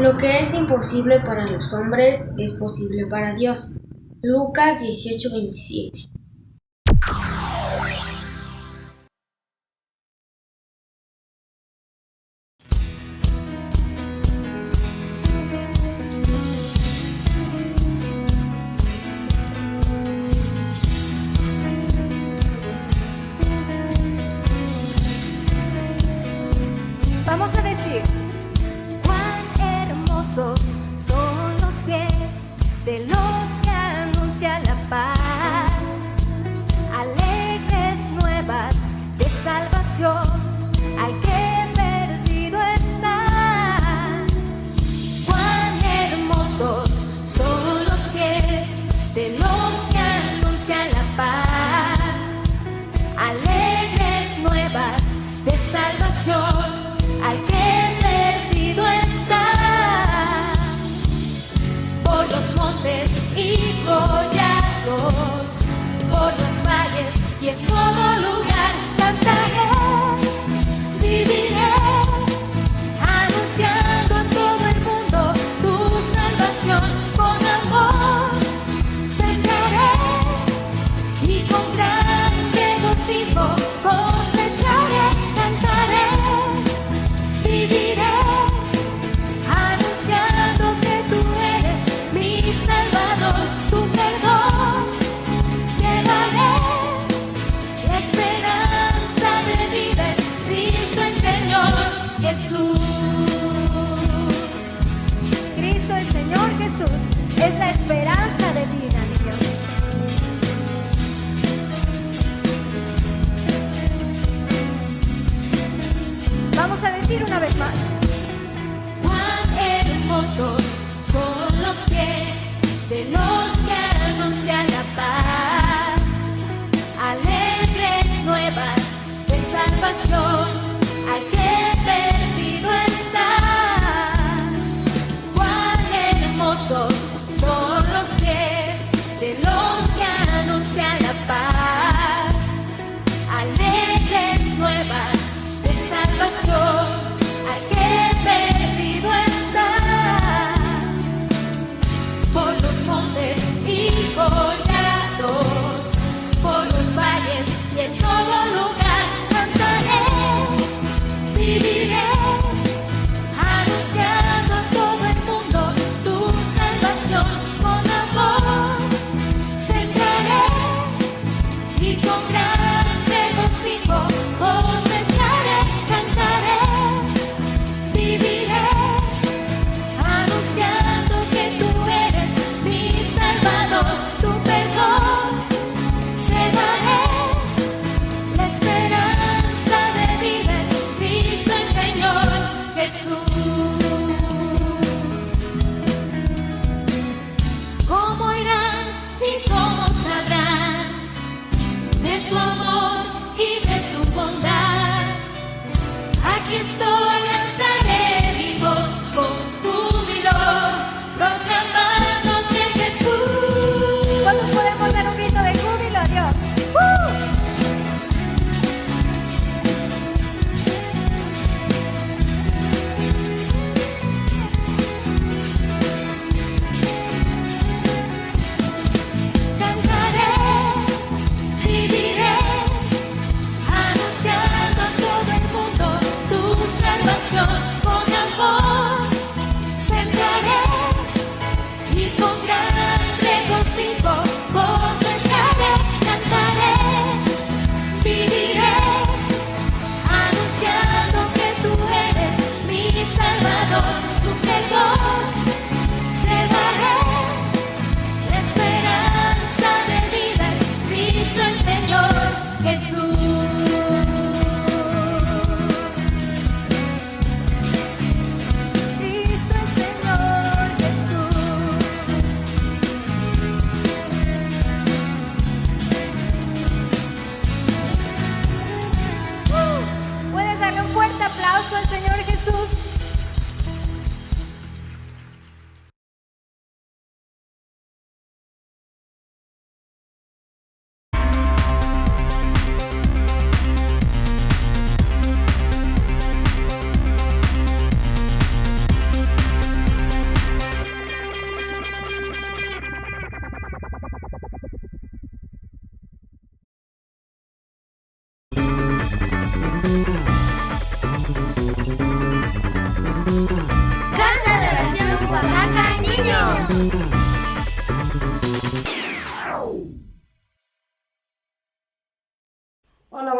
Lo que es imposible para los hombres es posible para Dios. Lucas 18:27. Vamos a decir: cuán hermosos son los pies de los que anuncian la paz, alegres nuevas de salvación al que perdido está. Cuán hermosos son los pies de los que anuncian la paz, alegres nuevas de salvación al que perdido está. Por los montes y collados, por los valles y en todo lugar cantaré, viviré, anunciando a todo el mundo tu salvación. Con amor sembraré y con gran regocijo cosecharé, cantaré, viviré, anunciando que tú eres mi Salvador. Tu perdón llevaré, la esperanza de vida es Cristo el Señor Jesús. Cristo el Señor Jesús es la esperanza de vida, niños. Vamos a decir una vez más: cuán hermosos son los pies de los que anuncian la paz, alegres nuevas de salvación al que perdido está. Cuán hermosos son los pies de los que anuncian la paz, alegres nuevas de salvación al que perdido está. Por los montes y collados, por los valles y en todo lugar cantaré, viviré, anunciando a todo el mundo tu salvación. Con amor sembraré y con gran regocijo cosecharé, cantaré, viviré, anunciando que tú eres mi Salvador. Tu perdón llevaré, la esperanza de vida es Cristo el Señor Jesús. ¿Cómo irán y cómo sabrán de tu amor y de tu bondad? Aquí estoy, alzaré mi voz con júbilo, proclamándote Jesús. ¿Cuántos podemos dar un grito de júbilo a Dios? Cantaré, viviré, anunciando a todo el mundo tu salvación.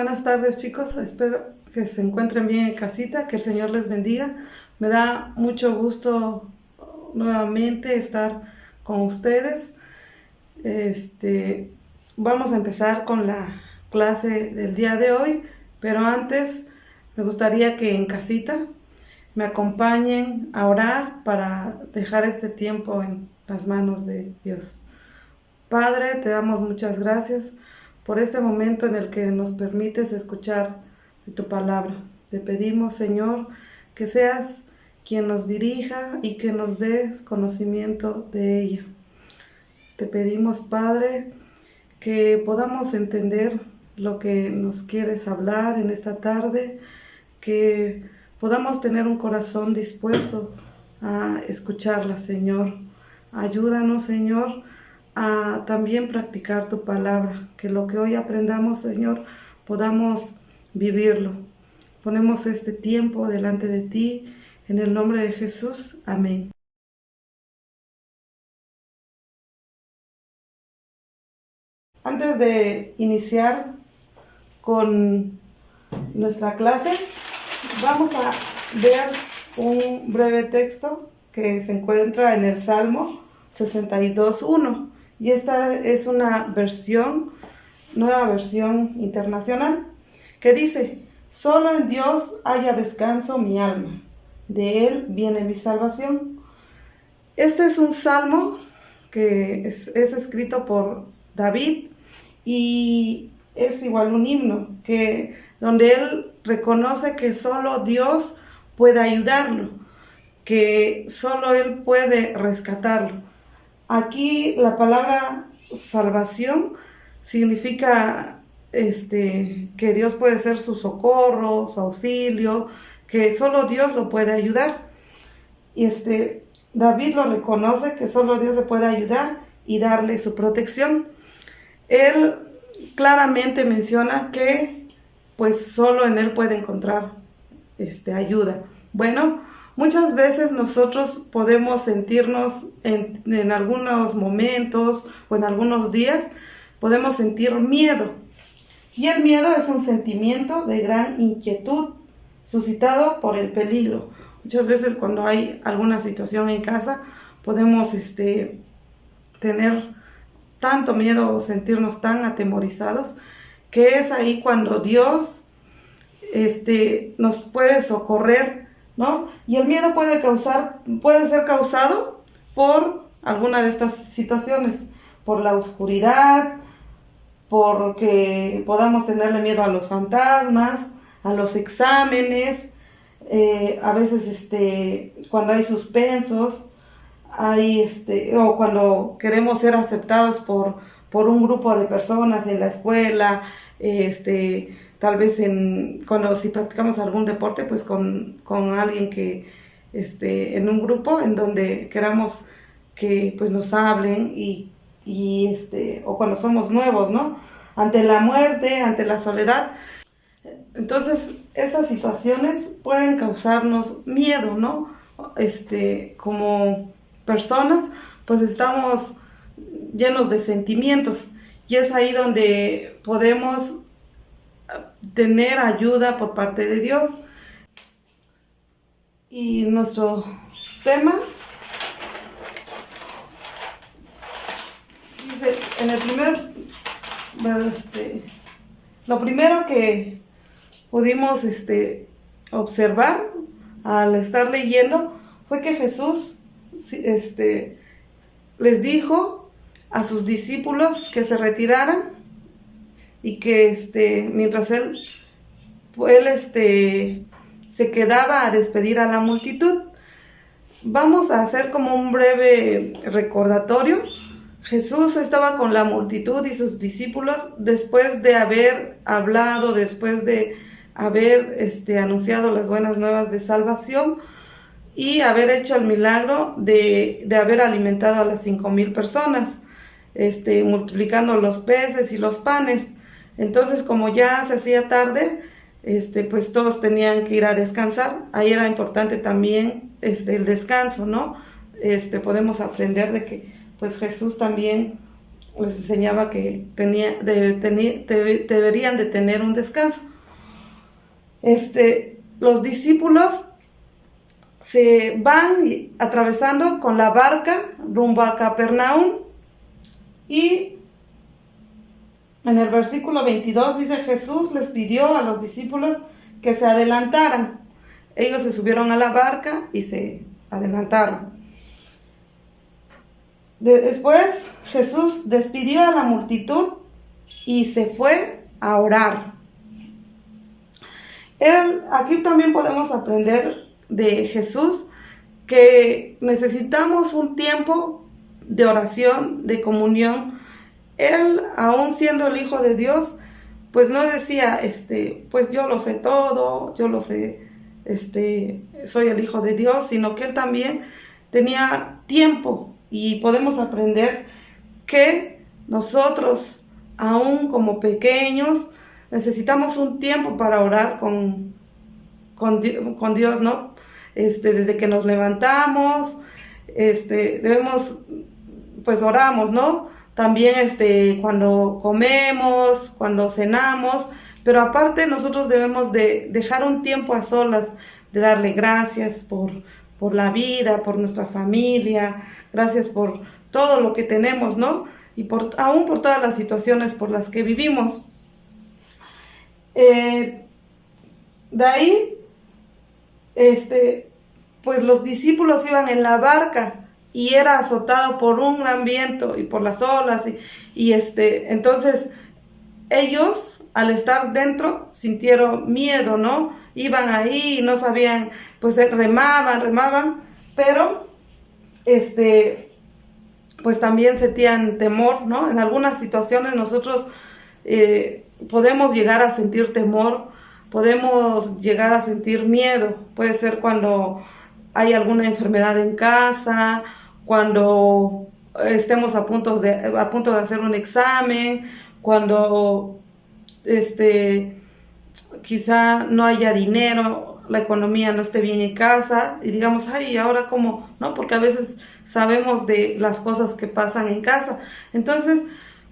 Buenas tardes, chicos. Espero que se encuentren bien en casita, que el Señor les bendiga. Me da mucho gusto nuevamente estar con ustedes. Vamos a empezar con la clase del día de hoy, pero antes me gustaría que en casita me acompañen a orar para dejar este tiempo en las manos de Dios. Padre, te damos muchas gracias por este momento en el que nos permites escuchar de tu palabra. Te pedimos, Señor, que seas quien nos dirija y que nos des conocimiento de ella. Te pedimos, Padre, que podamos entender lo que nos quieres hablar en esta tarde, que podamos tener un corazón dispuesto a escucharla, Señor. Ayúdanos, Señor, a también practicar tu palabra, que lo que hoy aprendamos, Señor, podamos vivirlo. Ponemos este tiempo delante de ti, en el nombre de Jesús. Amén. Antes de iniciar con nuestra clase, vamos a ver un breve texto que se encuentra en el Salmo 62:1. Y esta es una nueva versión internacional, que dice: solo en Dios haya descanso mi alma, de Él viene mi salvación. Este es un salmo que es escrito por David y es igual un himno, donde él reconoce que solo Dios puede ayudarlo, que solo Él puede rescatarlo. Aquí la palabra salvación significa que Dios puede ser su socorro, su auxilio, que solo Dios lo puede ayudar. Y David lo reconoce, que solo Dios le puede ayudar y darle su protección. Él claramente menciona que pues solo en Él puede encontrar ayuda. Bueno, muchas veces nosotros podemos sentirnos en algunos momentos o en algunos días, podemos sentir miedo. Y el miedo es un sentimiento de gran inquietud suscitado por el peligro. Muchas veces cuando hay alguna situación en casa, podemos tener tanto miedo o sentirnos tan atemorizados, que es ahí cuando Dios nos puede socorrer, ¿no? Y el miedo puede ser causado por alguna de estas situaciones, por la oscuridad, porque podamos tenerle miedo a los fantasmas, a los exámenes, a veces cuando hay suspensos, o cuando queremos ser aceptados por un grupo de personas en la escuela, tal vez si practicamos algún deporte, pues con alguien que en un grupo en donde queramos que pues nos hablen o cuando somos nuevos, ¿no? Ante la muerte, ante la soledad. Entonces, estas situaciones pueden causarnos miedo, ¿no? Como personas, pues estamos llenos de sentimientos, y es ahí donde podemos tener ayuda por parte de Dios. Y nuestro tema dice en el lo primero que pudimos observar al estar leyendo fue que Jesús les dijo a sus discípulos que se retiraran y que mientras él se quedaba a despedir a la multitud. Vamos a hacer como un breve recordatorio. Jesús estaba con la multitud y sus discípulos después de haber hablado, después de haber anunciado las buenas nuevas de salvación y haber hecho el milagro de haber alimentado a las 5,000 personas, multiplicando los peces y los panes. Entonces, como ya se hacía tarde, pues todos tenían que ir a descansar. Ahí era importante también el descanso, ¿no? Podemos aprender de que pues Jesús también les enseñaba que deberían de tener un descanso. Los discípulos se van atravesando con la barca rumbo a Capernaum, y en el versículo 22 dice: Jesús les pidió a los discípulos que se adelantaran. Ellos se subieron a la barca y se adelantaron. Después Jesús despidió a la multitud y se fue a orar. Aquí también podemos aprender de Jesús que necesitamos un tiempo de oración, de comunión. Él, aún siendo el Hijo de Dios, pues no decía, pues yo lo sé todo, yo lo sé, soy el Hijo de Dios, sino que él también tenía tiempo. Y podemos aprender que nosotros, aún como pequeños, necesitamos un tiempo para orar con Dios, ¿no? Desde que nos levantamos, debemos, pues oramos, ¿no? También cuando comemos, cuando cenamos, pero aparte nosotros debemos de dejar un tiempo a solas, de darle gracias por la vida, por nuestra familia, gracias por todo lo que tenemos, ¿no? Y aún por todas las situaciones por las que vivimos. De ahí, pues los discípulos iban en la barca y era azotado por un gran viento y por las olas, y entonces ellos, al estar dentro, sintieron miedo, ¿no? Iban ahí y no sabían, pues remaban, pero pues también sentían temor, ¿no? En algunas situaciones nosotros podemos llegar a sentir temor, podemos llegar a sentir miedo. Puede ser cuando hay alguna enfermedad en casa, cuando estemos a punto de hacer un examen, cuando quizá no haya dinero, la economía no esté bien en casa, y digamos, ay, ¿ahora cómo? ¿No? Porque a veces sabemos de las cosas que pasan en casa. Entonces,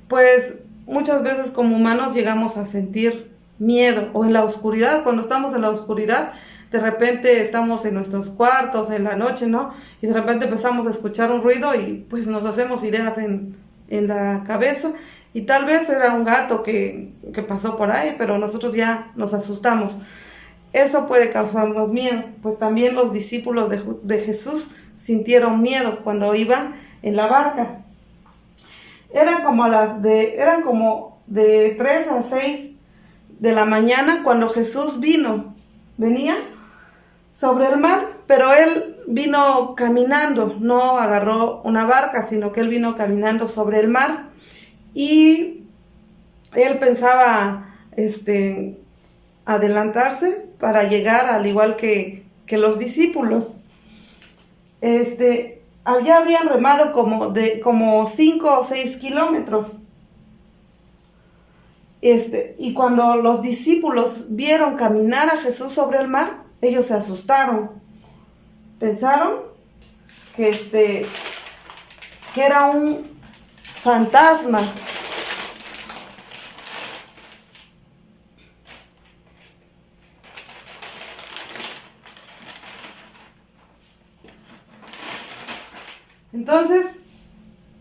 pues muchas veces como humanos llegamos a sentir miedo, o en la oscuridad. Cuando estamos en la oscuridad, de repente estamos en nuestros cuartos en la noche, ¿no? Y de repente empezamos a escuchar un ruido y pues nos hacemos ideas en la cabeza, y tal vez era un gato que pasó por ahí, pero nosotros ya nos asustamos. Eso puede causarnos miedo. Pues también los discípulos de Jesús sintieron miedo cuando iban en la barca. Eran como de 3 a 6 de la mañana cuando Jesús venía sobre el mar, pero él vino caminando, no agarró una barca, sino que él vino caminando sobre el mar, y él pensaba adelantarse para llegar al igual que los discípulos. Habían remado como 5 o 6 kilómetros. Y cuando los discípulos vieron caminar a Jesús sobre el mar, ellos se asustaron. Pensaron que era un fantasma. Entonces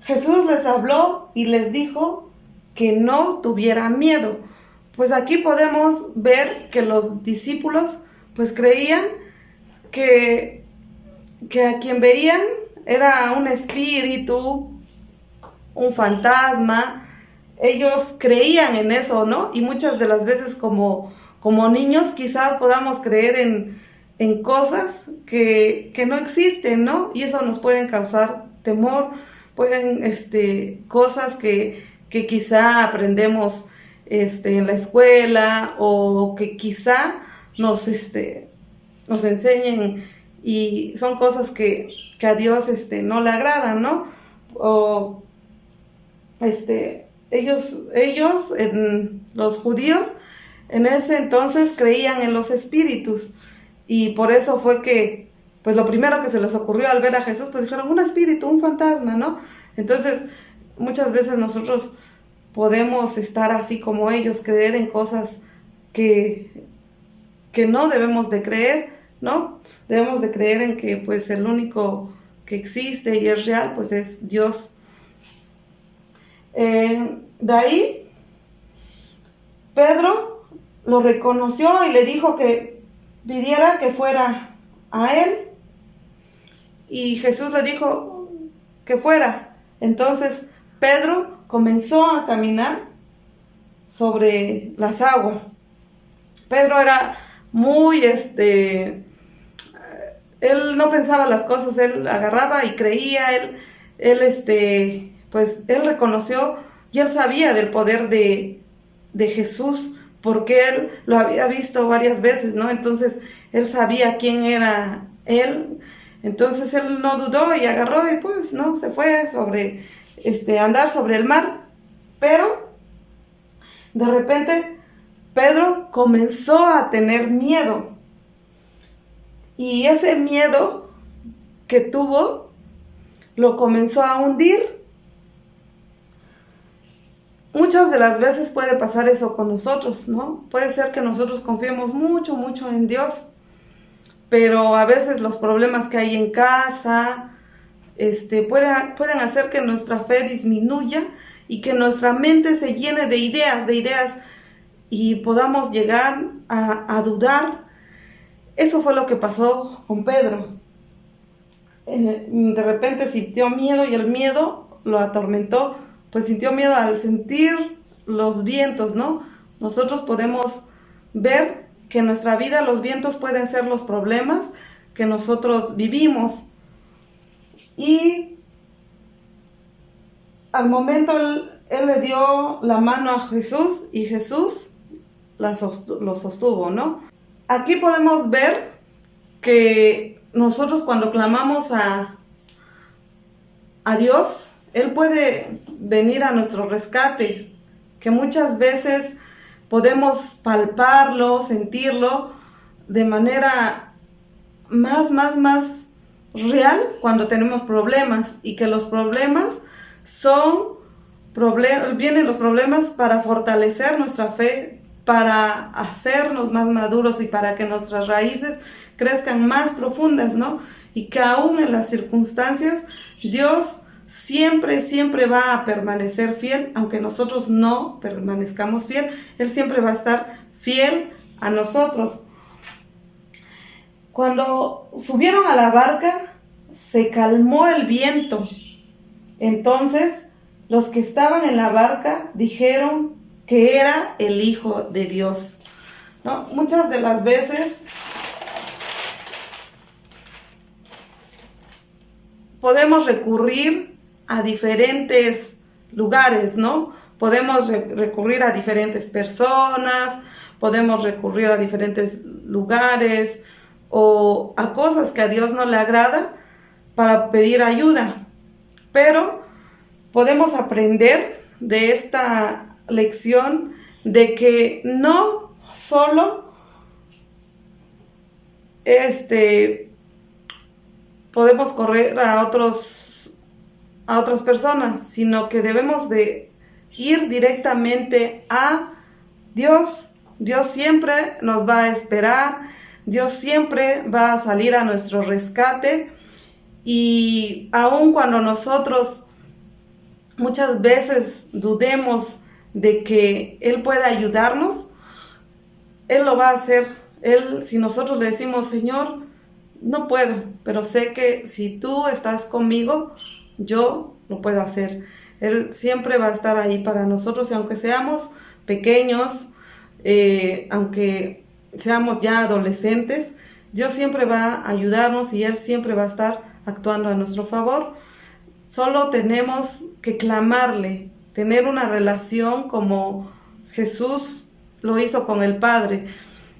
Jesús les habló y les dijo que no tuvieran miedo. Pues aquí podemos ver que los discípulos pues creían que a quien veían era un espíritu, un fantasma. Ellos creían en eso, ¿no? Y muchas de las veces como niños quizá podamos creer en cosas que no existen, ¿no? Y eso nos pueden causar temor, cosas que quizá aprendemos en la escuela, o que quizá nos enseñen, y son cosas que a Dios no le agradan, ¿no? O ellos los judíos en ese entonces creían en los espíritus, y por eso fue que pues lo primero que se les ocurrió al ver a Jesús, pues dijeron un espíritu, un fantasma, ¿no? Entonces muchas veces nosotros podemos estar así como ellos, creer en cosas que no debemos de creer, ¿no? Debemos de creer en que pues el único que existe y es real pues es Dios. De ahí Pedro lo reconoció y le dijo que pidiera que fuera a él, y Jesús le dijo que fuera. Entonces Pedro comenzó a caminar sobre las aguas. Pedro era muy, él no pensaba las cosas, él agarraba y creía, pues él reconoció y él sabía del poder de Jesús, porque él lo había visto varias veces, ¿no? Entonces él sabía quién era él. Entonces él no dudó y agarró y pues, ¿no? Se fue sobre, andar sobre el mar. Pero de repente Pedro comenzó a tener miedo. Y ese miedo que tuvo lo comenzó a hundir. Muchas de las veces puede pasar eso con nosotros, ¿no? Puede ser que nosotros confiemos mucho, mucho en Dios, pero a veces los problemas que hay en casa pueden hacer que nuestra fe disminuya y que nuestra mente se llene de ideas y podamos llegar a dudar. Eso fue lo que pasó con Pedro. De repente sintió miedo y el miedo lo atormentó, pues sintió miedo al sentir los vientos, ¿no? Nosotros podemos ver que en nuestra vida los vientos pueden ser los problemas que nosotros vivimos. Y al momento él le dio la mano a Jesús y Jesús lo sostuvo, ¿no? Aquí podemos ver que nosotros cuando clamamos a Dios, Él puede venir a nuestro rescate, que muchas veces podemos palparlo, sentirlo de manera más real cuando tenemos problemas, y que los problemas vienen los problemas para fortalecer nuestra fe, para hacernos más maduros y para que nuestras raíces crezcan más profundas, ¿no? Y que aún en las circunstancias Dios siempre va a permanecer fiel, aunque nosotros no permanezcamos fiel, Él siempre va a estar fiel a nosotros. Cuando subieron a la barca, se calmó el viento. Entonces, los que estaban en la barca dijeron que era el Hijo de Dios, ¿no? Muchas de las veces podemos recurrir a diferentes lugares, ¿no? Podemos recurrir a diferentes personas, podemos recurrir a diferentes lugares o a cosas que a Dios no le agrada para pedir ayuda. Pero podemos aprender de esta lección de que no solo podemos correr a otras personas, sino que debemos de ir directamente a Dios. Dios siempre nos va a esperar, Dios siempre va a salir a nuestro rescate, y aun cuando nosotros muchas veces dudemos de que Él pueda ayudarnos, Él lo va a hacer. Si nosotros le decimos: Señor, no puedo, pero sé que si tú estás conmigo, yo lo puedo hacer. Él siempre va a estar ahí para nosotros, y aunque seamos pequeños, aunque seamos ya adolescentes, Dios siempre va a ayudarnos y Él siempre va a estar actuando a nuestro favor. Solo tenemos que clamarle, tener una relación como Jesús lo hizo con el Padre.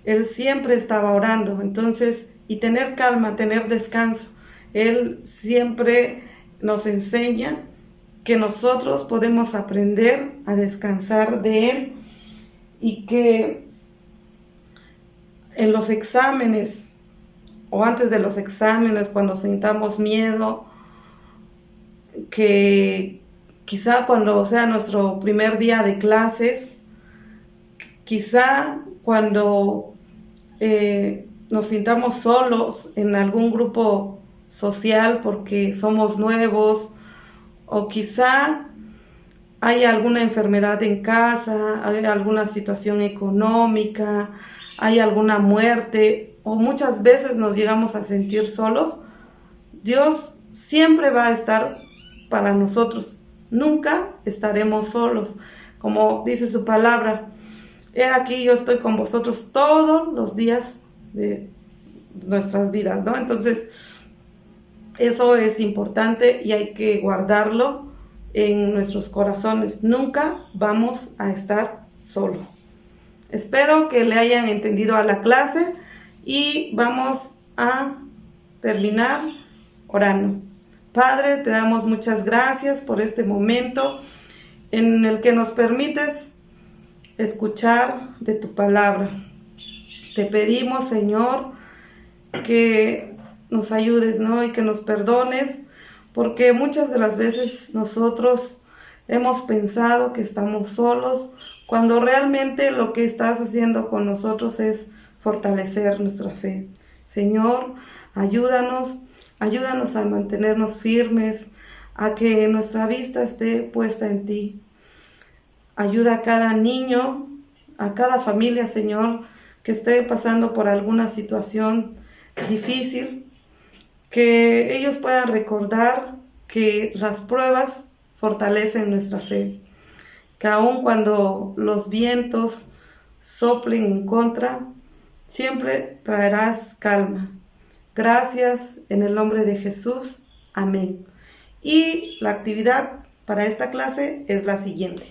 Él siempre estaba orando, entonces, y tener calma, tener descanso. Él siempre nos enseña que nosotros podemos aprender a descansar de Él, y que en los exámenes o antes de los exámenes, cuando sintamos miedo, que quizá cuando sea nuestro primer día de clases, quizá cuando nos sintamos solos en algún grupo social porque somos nuevos, o quizá hay alguna enfermedad en casa, hay alguna situación económica, hay alguna muerte, o muchas veces nos llegamos a sentir solos. Dios siempre va a estar para nosotros, nunca estaremos solos. Como dice su palabra, he aquí yo estoy con vosotros todos los días de nuestras vidas, ¿no? Entonces, eso es importante y hay que guardarlo en nuestros corazones. Nunca vamos a estar solos. Espero que le hayan entendido a la clase y vamos a terminar orando. Padre, te damos muchas gracias por este momento en el que nos permites escuchar de tu palabra. Te pedimos, Señor, que nos ayudes, ¿no? Y que nos perdones, porque muchas de las veces nosotros hemos pensado que estamos solos, cuando realmente lo que estás haciendo con nosotros es fortalecer nuestra fe. Señor, ayúdanos a mantenernos firmes, a que nuestra vista esté puesta en ti. Ayuda a cada niño, a cada familia, Señor, que esté pasando por alguna situación difícil, que ellos puedan recordar que las pruebas fortalecen nuestra fe, que aun cuando los vientos soplen en contra, siempre traerás calma. Gracias en el nombre de Jesús. Amén. Y la actividad para esta clase es la siguiente.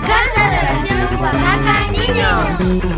Canta la oración Oaxaca, niños.